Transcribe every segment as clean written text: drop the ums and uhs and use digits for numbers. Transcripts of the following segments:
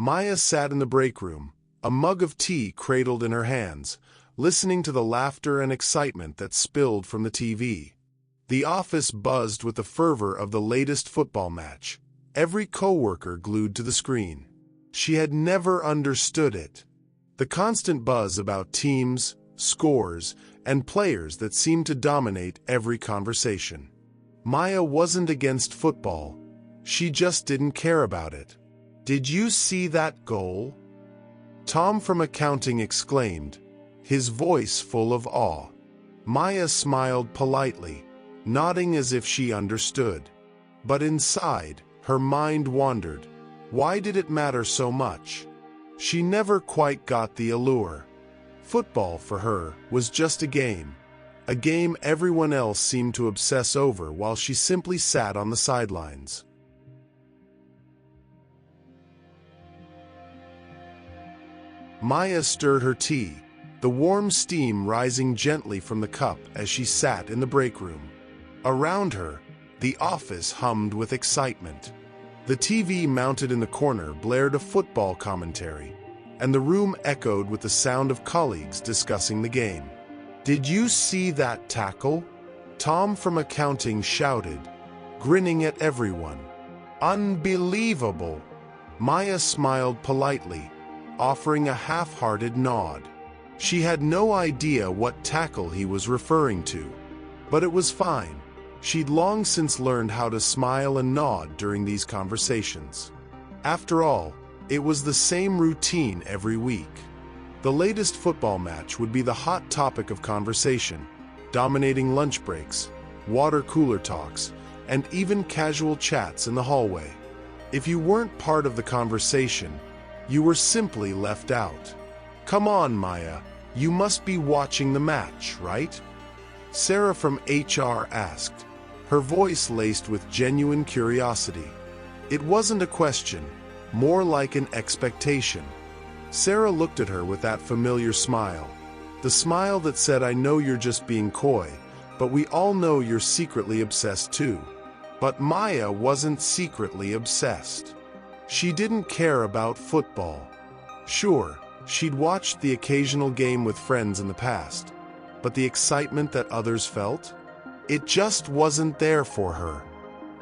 Maya sat in the break room, a mug of tea cradled in her hands, listening to the laughter and excitement that spilled from the TV. The office buzzed with the fervor of the latest football match, every coworker glued to the screen. She had never understood it. The constant buzz about teams, scores, and players that seemed to dominate every conversation. Maya wasn't against football. She just didn't care about it. "Did you see that goal?" Tom from accounting exclaimed, his voice full of awe. Maya smiled politely, nodding as if she understood. But inside, her mind wandered. Why did it matter so much? She never quite got the allure. Football for her was just a game everyone else seemed to obsess over while she simply sat on the sidelines. Maya stirred her tea, the warm steam rising gently from the cup as she sat in the break room. Around her, the office hummed with excitement. The TV mounted in the corner blared a football commentary, and the room echoed with the sound of colleagues discussing the game. "Did you see that tackle?" Tom from accounting shouted, grinning at everyone. "Unbelievable!" Maya smiled politely, offering a half-hearted nod. She had no idea what tackle he was referring to, but it was fine. She'd long since learned how to smile and nod during these conversations. After all, it was the same routine every week. The latest football match would be the hot topic of conversation, dominating lunch breaks, water cooler talks, and even casual chats in the hallway. If you weren't part of the conversation, you were simply left out. "Come on, Maya, you must be watching the match, right?" Sarah from HR asked, her voice laced with genuine curiosity. It wasn't a question, more like an expectation. Sarah looked at her with that familiar smile, the smile that said, "I know you're just being coy, but we all know you're secretly obsessed too." But Maya wasn't secretly obsessed. She didn't care about football. Sure, she'd watched the occasional game with friends in the past, but the excitement that others felt? It just wasn't there for her.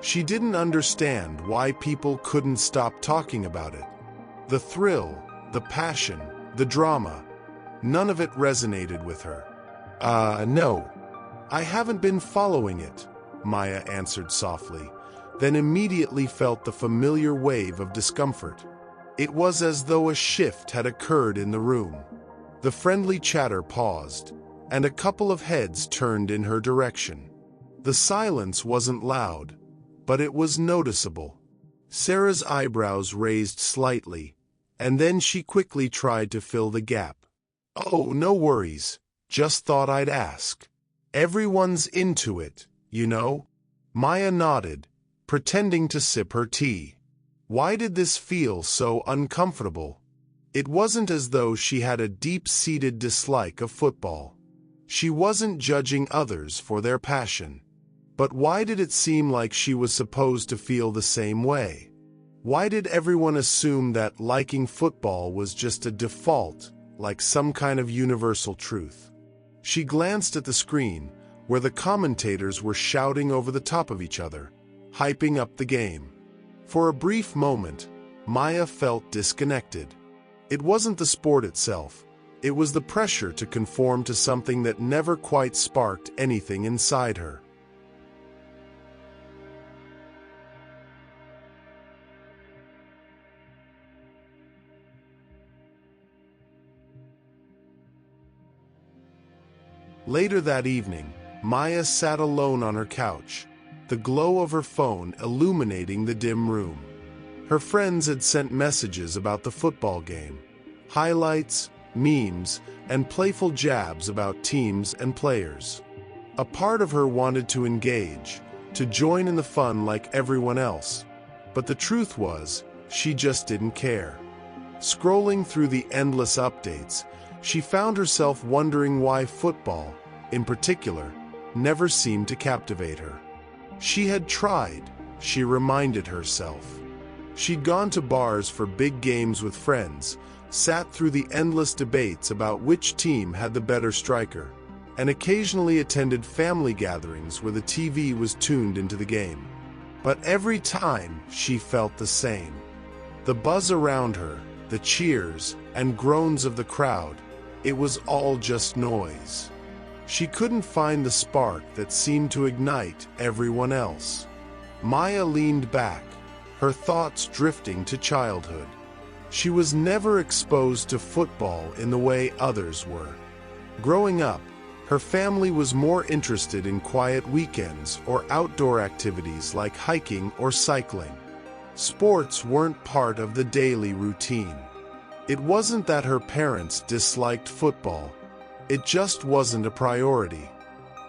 She didn't understand why people couldn't stop talking about it. The thrill, the passion, the drama, none of it resonated with her. No. I haven't been following it," Maya answered softly, then immediately felt the familiar wave of discomfort. It was as though a shift had occurred in the room. The friendly chatter paused, and a couple of heads turned in her direction. The silence wasn't loud, but it was noticeable. Sarah's eyebrows raised slightly, and then she quickly tried to fill the gap. "Oh, no worries. Just thought I'd ask. Everyone's into it, you know." Maya nodded, pretending to sip her tea. Why did this feel so uncomfortable? It wasn't as though she had a deep-seated dislike of football. She wasn't judging others for their passion. But why did it seem like she was supposed to feel the same way? Why did everyone assume that liking football was just a default, like some kind of universal truth? She glanced at the screen, where the commentators were shouting over the top of each other, hyping up the game. For a brief moment, Maya felt disconnected. It wasn't the sport itself. It was the pressure to conform to something that never quite sparked anything inside her. Later that evening, Maya sat alone on her couch, the glow of her phone illuminating the dim room. Her friends had sent messages about the football game, highlights, memes, and playful jabs about teams and players. A part of her wanted to engage, to join in the fun like everyone else, but the truth was, she just didn't care. Scrolling through the endless updates, she found herself wondering why football, in particular, never seemed to captivate her. She had tried, she reminded herself. She'd gone to bars for big games with friends, sat through the endless debates about which team had the better striker, and occasionally attended family gatherings where the TV was tuned into the game. But every time, she felt the same. The buzz around her, the cheers and groans of the crowd, it was all just noise. She couldn't find the spark that seemed to ignite everyone else. Maya leaned back, her thoughts drifting to childhood. She was never exposed to football in the way others were. Growing up, her family was more interested in quiet weekends or outdoor activities like hiking or cycling. Sports weren't part of the daily routine. It wasn't that her parents disliked football. It just wasn't a priority.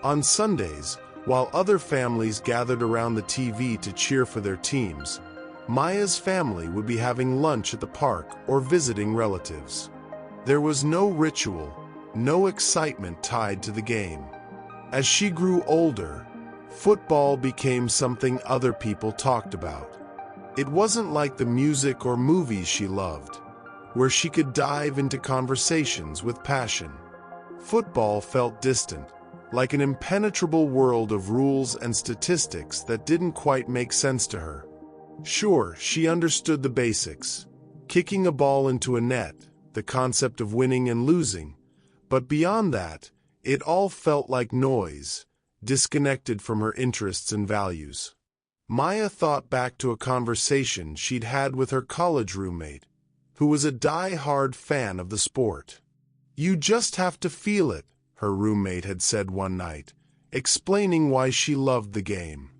On Sundays, while other families gathered around the TV to cheer for their teams, Maya's family would be having lunch at the park or visiting relatives. There was no ritual, no excitement tied to the game. As she grew older, football became something other people talked about. It wasn't like the music or movies she loved, where she could dive into conversations with passion. Football felt distant, like an impenetrable world of rules and statistics that didn't quite make sense to her. Sure, she understood the basics, kicking a ball into a net, the concept of winning and losing, but beyond that, it all felt like noise, disconnected from her interests and values. Maya thought back to a conversation she'd had with her college roommate, who was a die-hard fan of the sport. "You just have to feel it," her roommate had said one night, explaining why she loved the game.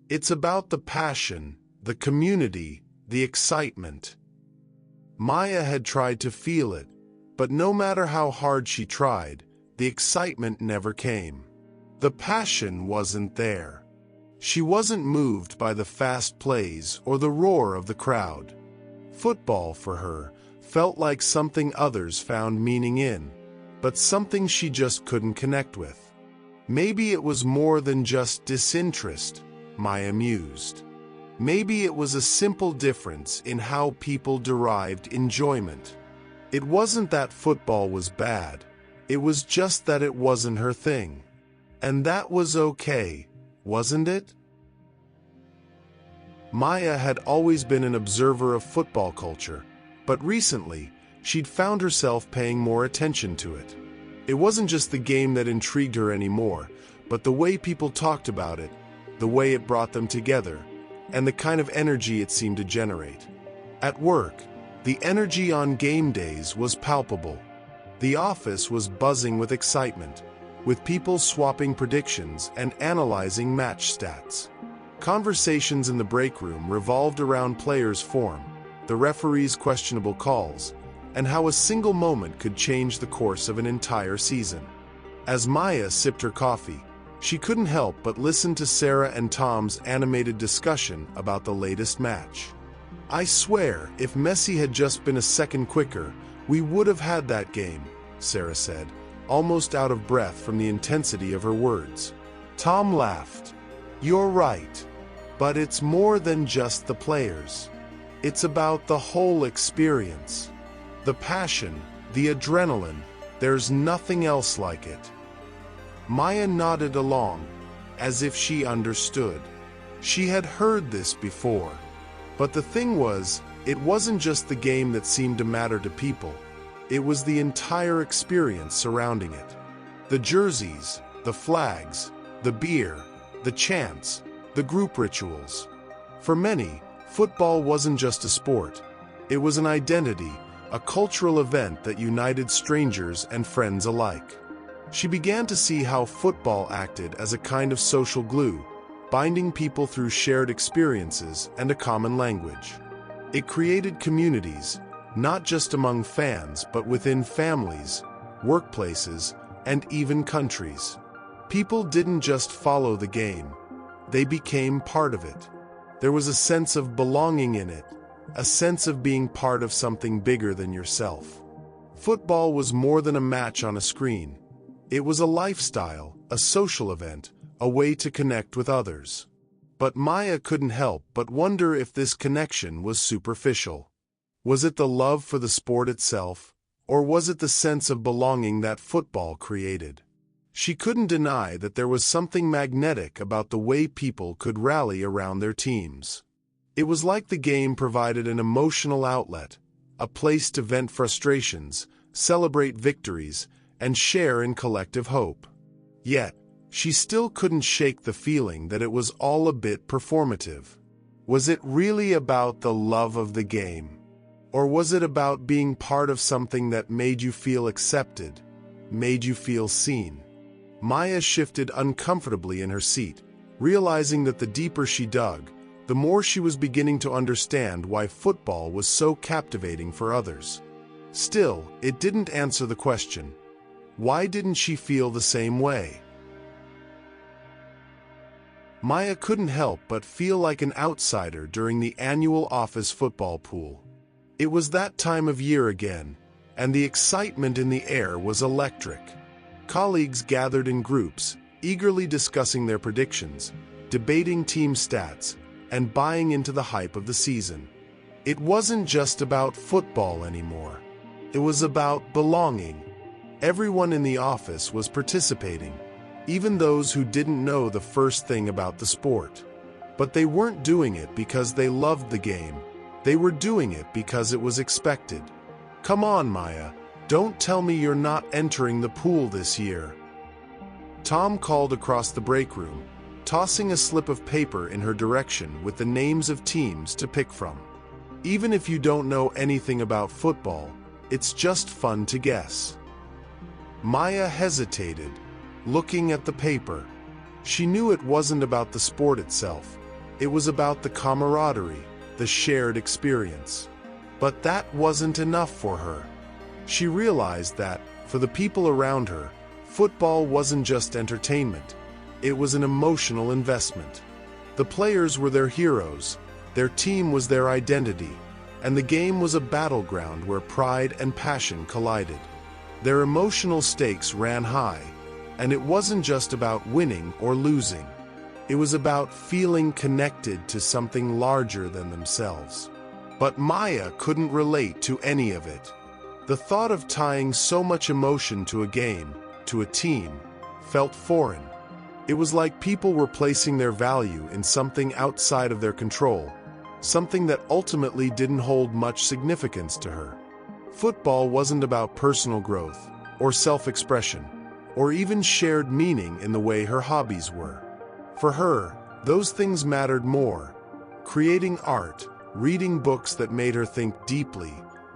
"It's about the passion, the community, the excitement." Maya had tried to feel it, but no matter how hard she tried, the excitement never came. The passion wasn't there. She wasn't moved by the fast plays or the roar of the crowd. Football, for her, felt like something others found meaning in, but something she just couldn't connect with. Maybe it was more than just disinterest, Maya mused. Maybe it was a simple difference in how people derived enjoyment. It wasn't that football was bad, it was just that it wasn't her thing. And that was okay, wasn't it? Maya had always been an observer of football culture, but recently, she'd found herself paying more attention to it. It wasn't just the game that intrigued her anymore, but the way people talked about it, the way it brought them together, and the kind of energy it seemed to generate. At work, the energy on game days was palpable. The office was buzzing with excitement, with people swapping predictions and analyzing match stats. Conversations in the break room revolved around players' form, the referee's questionable calls, and how a single moment could change the course of an entire season. As Maya sipped her coffee, she couldn't help but listen to Sarah and Tom's animated discussion about the latest match. "I swear, if Messi had just been a second quicker, we would have had that game," Sarah said, almost out of breath from the intensity of her words. Tom laughed. "You're right. But it's more than just the players. It's about the whole experience. The passion, the adrenaline, there's nothing else like it." Maya nodded along, as if she understood. She had heard this before. But the thing was, it wasn't just the game that seemed to matter to people. It was the entire experience surrounding it. The jerseys, the flags, the beer, the chants, the group rituals. For many, football wasn't just a sport. It was an identity, a cultural event that united strangers and friends alike. She began to see how football acted as a kind of social glue, binding people through shared experiences and a common language. It created communities, not just among fans but within families, workplaces, and even countries. People didn't just follow the game, they became part of it. There was a sense of belonging in it, a sense of being part of something bigger than yourself. Football was more than a match on a screen. It was a lifestyle, a social event, a way to connect with others. But Maya couldn't help but wonder if this connection was superficial. Was it the love for the sport itself, or was it the sense of belonging that football created? She couldn't deny that there was something magnetic about the way people could rally around their teams. It was like the game provided an emotional outlet, a place to vent frustrations, celebrate victories, and share in collective hope. Yet, she still couldn't shake the feeling that it was all a bit performative. Was it really about the love of the game? Or was it about being part of something that made you feel accepted, made you feel seen? Maya shifted uncomfortably in her seat, realizing that the deeper she dug, the more she was beginning to understand why football was so captivating for others. Still, it didn't answer the question. Why didn't she feel the same way? Maya couldn't help but feel like an outsider during the annual office football pool. It was that time of year again, and the excitement in the air was electric. Colleagues gathered in groups, eagerly discussing their predictions, debating team stats, and buying into the hype of the season. It wasn't just about football anymore. It was about belonging. Everyone in the office was participating, even those who didn't know the first thing about the sport. But they weren't doing it because they loved the game. They were doing it because it was expected. Come on, Maya, don't tell me you're not entering the pool this year. Tom called across the break room, tossing a slip of paper in her direction with the names of teams to pick from. Even if you don't know anything about football, it's just fun to guess. Maya hesitated, looking at the paper. She knew it wasn't about the sport itself. It was about the camaraderie, the shared experience. But that wasn't enough for her. She realized that, for the people around her, football wasn't just entertainment. It was an emotional investment. The players were their heroes, their team was their identity, and the game was a battleground where pride and passion collided. Their emotional stakes ran high, and it wasn't just about winning or losing. It was about feeling connected to something larger than themselves. But Maya couldn't relate to any of it. The thought of tying so much emotion to a game, to a team, felt foreign. It was like people were placing their value in something outside of their control, something that ultimately didn't hold much significance to her. Football wasn't about personal growth, or self-expression, or even shared meaning in the way her hobbies were. For her, those things mattered more. Creating art, reading books that made her think deeply,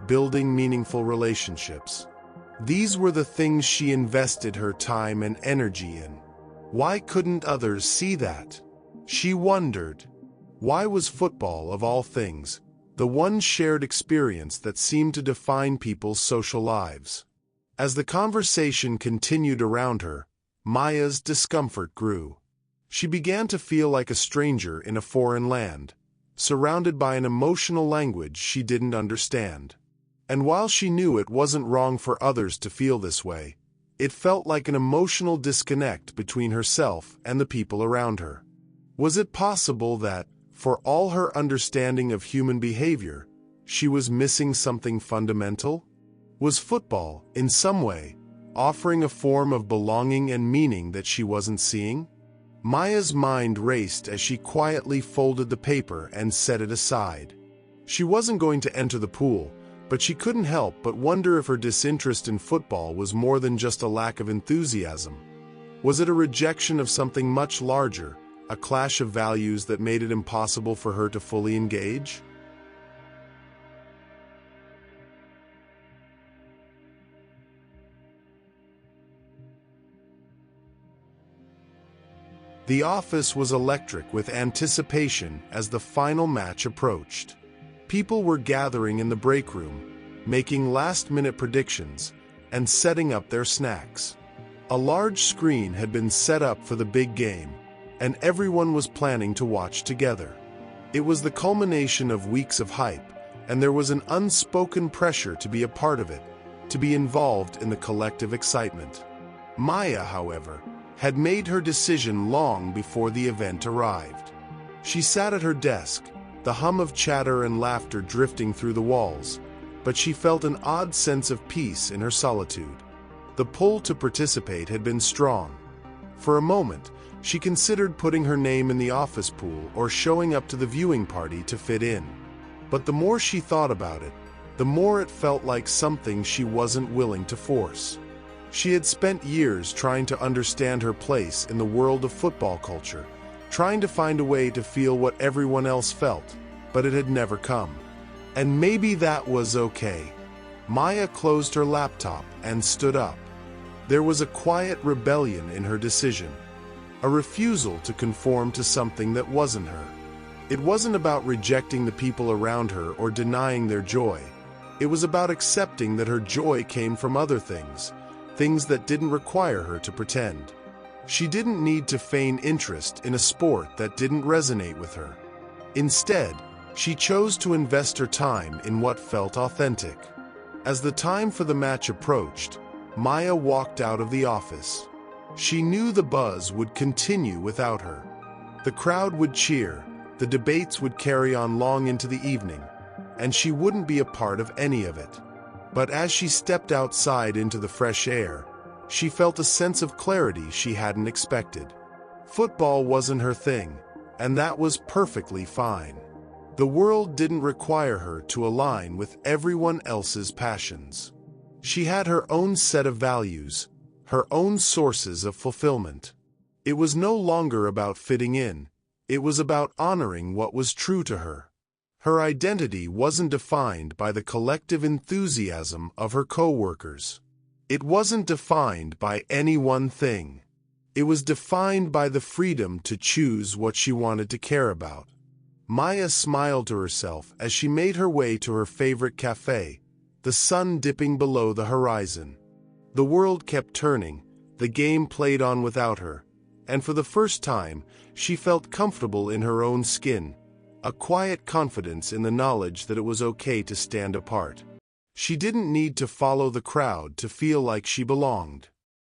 building meaningful relationships. These were the things she invested her time and energy in. Why couldn't others see that? She wondered. Why was football, of all things, the one shared experience that seemed to define people's social lives? As the conversation continued around her, Maya's discomfort grew. She began to feel like a stranger in a foreign land, surrounded by an emotional language she didn't understand. And while she knew it wasn't wrong for others to feel this way, it felt like an emotional disconnect between herself and the people around her. Was it possible that, for all her understanding of human behavior, she was missing something fundamental? Was football, in some way, offering a form of belonging and meaning that she wasn't seeing? Maya's mind raced as she quietly folded the paper and set it aside. She wasn't going to enter the pool, but she couldn't help but wonder if her disinterest in football was more than just a lack of enthusiasm. Was it a rejection of something much larger, a clash of values that made it impossible for her to fully engage? The office was electric with anticipation as the final match approached. People were gathering in the break room, making last-minute predictions, and setting up their snacks. A large screen had been set up for the big game, and everyone was planning to watch together. It was the culmination of weeks of hype, and there was an unspoken pressure to be a part of it, to be involved in the collective excitement. Maya, however, had made her decision long before the event arrived. She sat at her desk, the hum of chatter and laughter drifting through the walls, but she felt an odd sense of peace in her solitude. The pull to participate had been strong. For a moment, she considered putting her name in the office pool or showing up to the viewing party to fit in. But the more she thought about it, the more it felt like something she wasn't willing to force. She had spent years trying to understand her place in the world of football culture, trying to find a way to feel what everyone else felt, but it had never come. And maybe that was okay. Maya closed her laptop and stood up. There was a quiet rebellion in her decision, a refusal to conform to something that wasn't her. It wasn't about rejecting the people around her or denying their joy. It was about accepting that her joy came from other things that didn't require her to pretend. She didn't need to feign interest in a sport that didn't resonate with her. Instead, she chose to invest her time in what felt authentic. As the time for the match approached, Maya walked out of the office. She knew the buzz would continue without her. The crowd would cheer, the debates would carry on long into the evening, and she wouldn't be a part of any of it. But as she stepped outside into the fresh air, she felt a sense of clarity she hadn't expected. Football wasn't her thing, and that was perfectly fine. The world didn't require her to align with everyone else's passions. She had her own set of values, her own sources of fulfillment. It was no longer about fitting in, it was about honoring what was true to her. Her identity wasn't defined by the collective enthusiasm of her coworkers. It wasn't defined by any one thing. It was defined by the freedom to choose what she wanted to care about. Maya smiled to herself as she made her way to her favorite cafe, the sun dipping below the horizon. The world kept turning, the game played on without her, and for the first time, she felt comfortable in her own skin, a quiet confidence in the knowledge that it was okay to stand apart. She didn't need to follow the crowd to feel like she belonged.